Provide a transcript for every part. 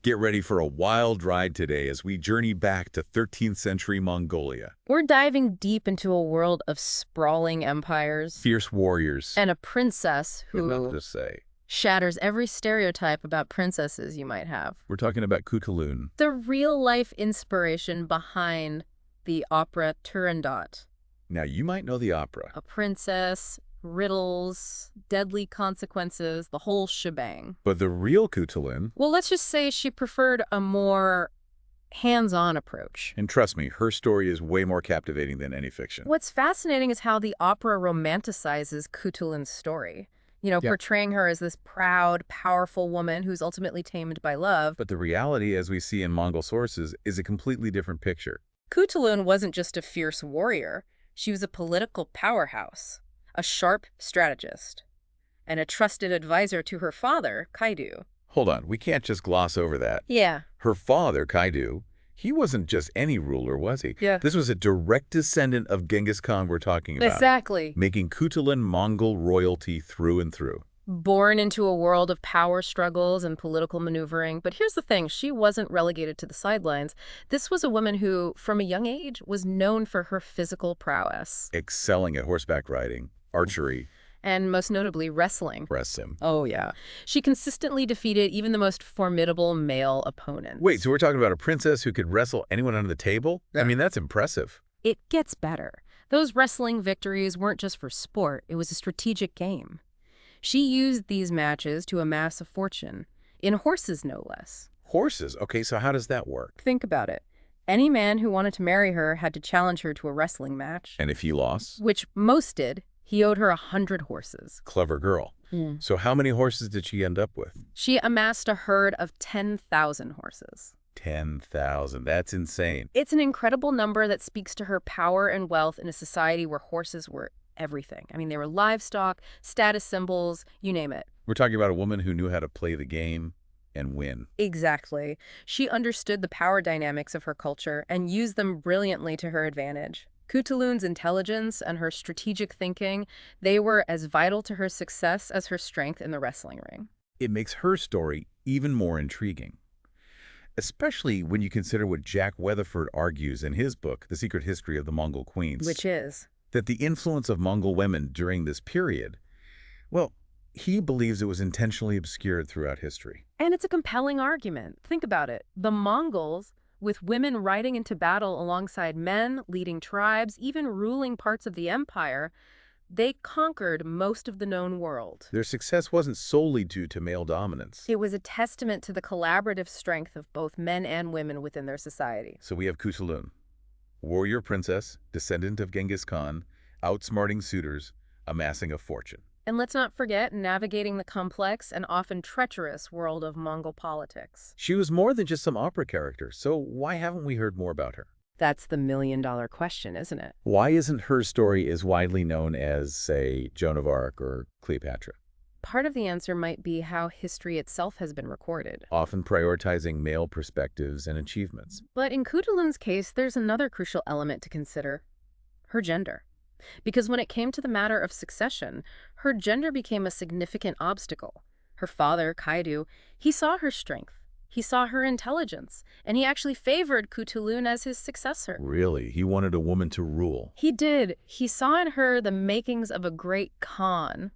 Get ready for a wild ride today as we journey back to 13th century Mongolia. We're diving deep into a world of sprawling empires Fierce warriors. and a princess Enough who to say. shatters every stereotype about princesses you might have. We're talking about Khutulun. The real-life inspiration behind the opera Turandot. Now, you might know the opera. A princess, riddles, deadly consequences, the whole shebang. But the real Khutulun, Well, let's just say she preferred a more hands-on approach. and trust me, her story is way more captivating than any fiction. What's fascinating is how the opera romanticizes Khutulun's story. Portraying her as this proud, powerful woman who's ultimately tamed by love. But the reality, as we see in Mongol sources, is a completely different picture. Khutulun wasn't just a fierce warrior. She was a political powerhouse, a sharp strategist, and a trusted advisor to her father, Khaidu. Hold on, we can't just gloss over that. Yeah. Her father, Khaidu, he wasn't just any ruler, was he? Yeah. This was a direct descendant of Genghis Khan we're talking about. Exactly. Making Khutulun Mongol royalty through and through. Born into a world of power struggles and political maneuvering. But here's the thing, she wasn't relegated to the sidelines. This was a woman who, from a young age, was known for her physical prowess. Excelling at horseback riding, archery, And most notably, wrestling. wrestling. Oh, yeah. She consistently defeated even the most formidable male opponents. Wait, so we're talking about a princess who could wrestle anyone under the table? I mean, that's impressive. It gets better. Those wrestling victories weren't just for sport, it was a strategic game. She used these matches to amass a fortune, in horses no less. Horses? Okay, so how does that work? Think about it. Any man who wanted to marry her had to challenge her to a wrestling match, And if he lost? which most did. He owed her 100 horses. Clever girl. So how many horses did she end up with? She amassed a herd of 10,000 horses. 10,000. That's insane. It's an incredible number that speaks to her power and wealth in a society where horses were everything. I mean, they were livestock, status symbols, you name it. We're talking about a woman who knew how to play the game and win. Exactly. She understood the power dynamics of her culture and used them brilliantly to her advantage. Khutulun's intelligence and her strategic thinking, they were as vital to her success as her strength in the wrestling ring. It makes her story even more intriguing, especially when you consider what Jack Weatherford argues in his book, The Secret History of the Mongol Queens. Which is? That the influence of Mongol women during this period, well, he believes it was intentionally obscured throughout history. And it's a compelling argument. Think about it. The Mongols, with women riding into battle alongside men, leading tribes, even ruling parts of the empire, they conquered most of the known world. Their success wasn't solely due to male dominance. It was a testament to the collaborative strength of both men and women within their society. So we have Khutulun, warrior princess, descendant of Genghis Khan, outsmarting suitors, amassing a fortune. And let's not forget navigating the complex and often treacherous world of Mongol politics. She was more than just some opera character, so why haven't we heard more about her? That's the million-dollar question, isn't it? Why isn't her story as widely known as, say, Joan of Arc or Cleopatra? Part of the answer might be how history itself has been recorded. Often prioritizing male perspectives and achievements. But in Khutulun's case, there's another crucial element to consider: her gender. Because when it came to the matter of succession, her gender became a significant obstacle. Her father, Khaidu, he saw her strength, he saw her intelligence, and he actually favored Khutulun as his successor. Really? He wanted a woman to rule. He did. He saw in her the makings of a great Khan.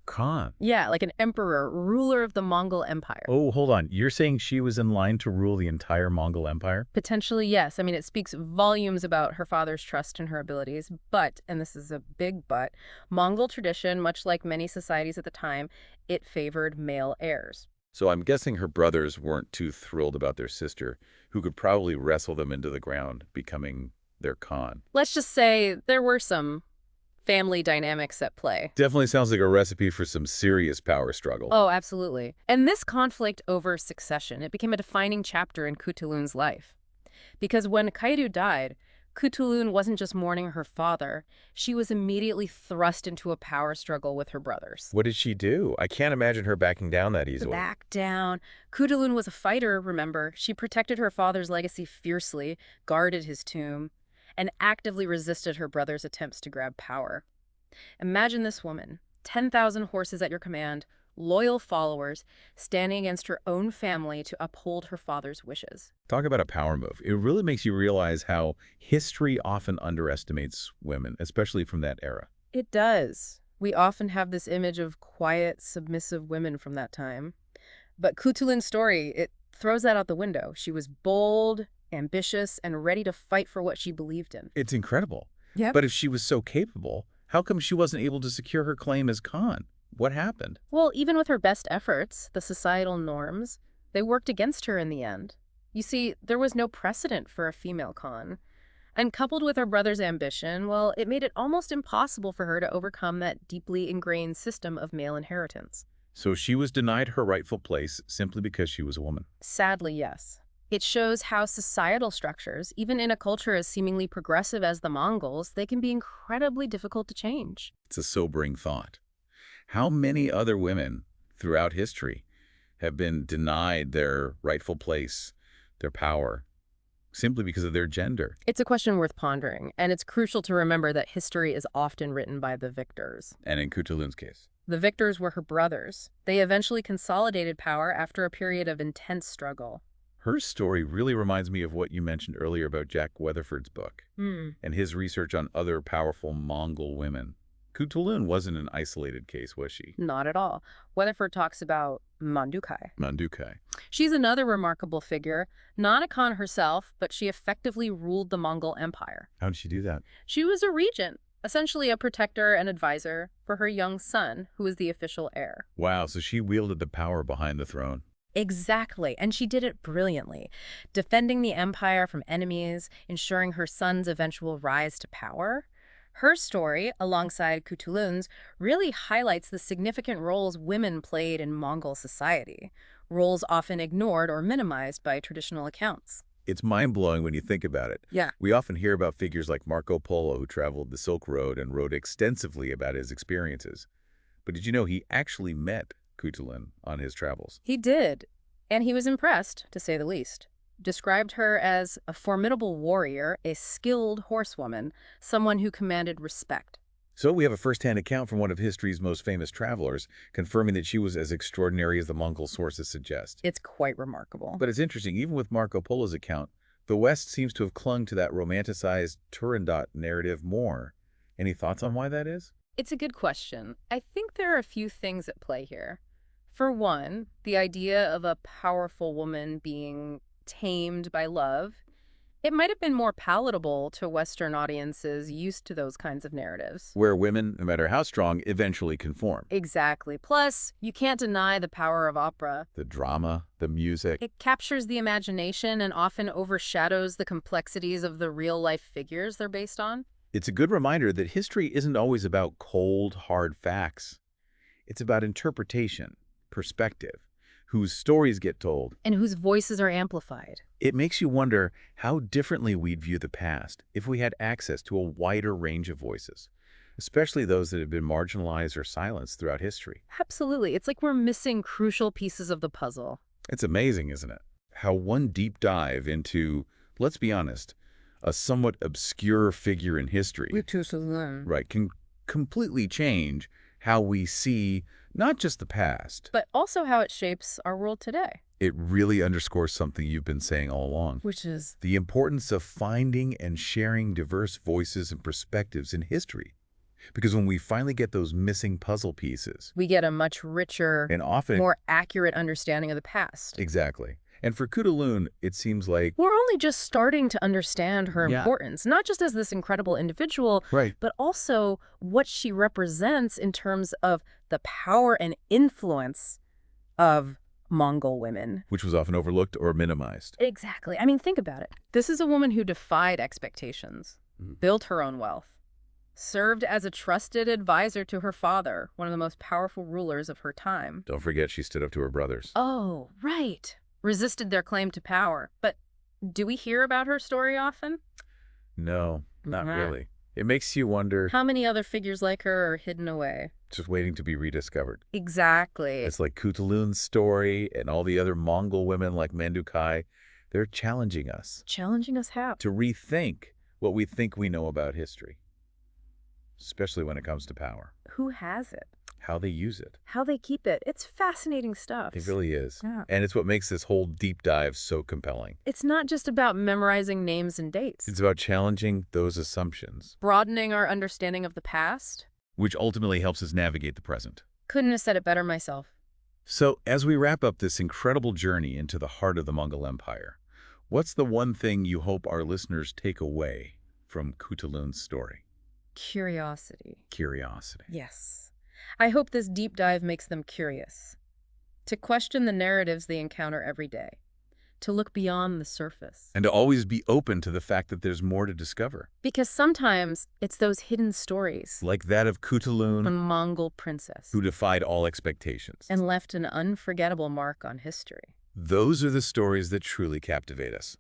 Khan? Yeah, like an emperor, ruler of the Mongol Empire. Oh, hold on. You're saying she was in line to rule the entire Mongol Empire? Potentially, yes. I mean, it speaks volumes about her father's trust in her abilities. But, and this is a big but, Mongol tradition, much like many societies at the time, it favored male heirs. So I'm guessing her brothers weren't too thrilled about their sister, who could probably wrestle them into the ground, becoming their Khan. Let's just say there were some family dynamics at play. Definitely sounds like a recipe for some serious power struggle. Oh, absolutely. And this conflict over succession, it became a defining chapter in Khutulun's life. Because when Khaidu died, Khutulun wasn't just mourning her father, she was immediately thrust into a power struggle with her brothers. What did she do? I can't imagine her backing down that easily. Back down. Khutulun was a fighter, remember. She protected her father's legacy fiercely, guarded his tomb, and actively resisted her brother's attempts to grab power. Imagine this woman, 10,000 horses at your command, loyal followers, standing against her own family to uphold her father's wishes. Talk about a power move. It really makes you realize how history often underestimates women, especially from that era. It does. We often have this image of quiet, submissive women from that time. But Khutulun's story, it throws that out the window. She was bold, ambitious, and ready to fight for what she believed in. It's incredible. Yep. But if she was so capable, how come she wasn't able to secure her claim as Khan? What happened? Well, even with her best efforts, the societal norms, they worked against her in the end. You see, there was no precedent for a female Khan. And coupled with her brother's ambition, well, it made it almost impossible for her to overcome that deeply ingrained system of male inheritance. So she was denied her rightful place simply because she was a woman. Sadly, yes. It shows how societal structures, even in a culture as seemingly progressive as the Mongols, they can be incredibly difficult to change. It's a sobering thought. How many other women throughout history have been denied their rightful place, their power, simply because of their gender? It's a question worth pondering, and it's crucial to remember that history is often written by the victors. And in Khutulun's case? The victors were her brothers. They eventually consolidated power after a period of intense struggle. Her story really reminds me of what you mentioned earlier about Jack Weatherford's book and his research on other powerful Mongol women. Khutulun wasn't an isolated case, was she? Not at all. Weatherford talks about Mandukai. Mandukai. She's another remarkable figure, not a Khan herself, but she effectively ruled the Mongol Empire. How did she do that? She was a regent, essentially a protector and advisor for her young son, who was the official heir. Wow, so she wielded the power behind the throne. Exactly, and she did it brilliantly, defending the empire from enemies, ensuring her son's eventual rise to power. Her story, alongside Khutulun's, really highlights the significant roles women played in Mongol society, roles often ignored or minimized by traditional accounts. It's mind-blowing when you think about it. Yeah. We often hear about figures like Marco Polo, who traveled the Silk Road and wrote extensively about his experiences. But did you know he actually met Khutulun on his travels? He did, and he was impressed, to say the least. Described her as a formidable warrior, a skilled horsewoman, someone who commanded respect. So we have a first-hand account from one of history's most famous travelers, confirming that she was as extraordinary as the Mongol sources suggest. It's quite remarkable. But it's interesting, even with Marco Polo's account, the West seems to have clung to that romanticized Turandot narrative more. Any thoughts on why that is? It's a good question. I think there are a few things at play here. For one, the idea of a powerful woman being tamed by love, it might have been more palatable to Western audiences used to those kinds of narratives. Where women, no matter how strong, eventually conform. Exactly. Plus, you can't deny the power of opera. The drama, the music. It captures the imagination and often overshadows the complexities of the real-life figures they're based on. It's a good reminder that history isn't always about cold, hard facts. It's about interpretation, perspective, whose stories get told. And whose voices are amplified. It makes you wonder how differently we'd view the past if we had access to a wider range of voices, especially those that have been marginalized or silenced throughout history. Absolutely. It's like we're missing crucial pieces of the puzzle. It's amazing, isn't it? How one deep dive into, let's be honest, a somewhat obscure figure in history, right, can completely change how we see not just the past, but also how it shapes our world today. It really underscores something you've been saying all along. Which is? The importance of finding and sharing diverse voices and perspectives in history. Because when we finally get those missing puzzle pieces, we get a much richer and often more accurate understanding of the past. Exactly. And for Khutulun, it seems like we're only just starting to understand her importance, not just as this incredible individual, right, but also what she represents in terms of the power and influence of Mongol women. Which was often overlooked or minimized. Exactly. I mean, think about it. This is a woman who defied expectations, built her own wealth, served as a trusted advisor to her father, one of the most powerful rulers of her time. Don't forget she stood up to her brothers. Oh, right. Resisted their claim to power. But do we hear about her story often? No, not really. It makes you wonder how many other figures like her are hidden away, just waiting to be rediscovered. Exactly. It's like Khutulun's story and all the other Mongol women like Mandukai. They're challenging us. Challenging us how? To rethink what we think we know about history, especially when it comes to power. Who has it? how they use it. How they keep it. It's fascinating stuff. It really is. Yeah. And it's what makes this whole deep dive so compelling. It's not just about memorizing names and dates. It's about challenging those assumptions, Broadening our understanding of the past. which ultimately helps us navigate the present. Couldn't have said it better myself. So, as we wrap up this incredible journey into the heart of the Mongol Empire, what's the one thing you hope our listeners take away from Khutulun's story? Curiosity. Curiosity. Yes. I hope this deep dive makes them curious. To question the narratives they encounter every day. To look beyond the surface. And to always be open to the fact that there's more to discover. Because sometimes it's those hidden stories. Like that of Khutulun, A Mongol princess. who defied all expectations. And left an unforgettable mark on history. Those are the stories that truly captivate us.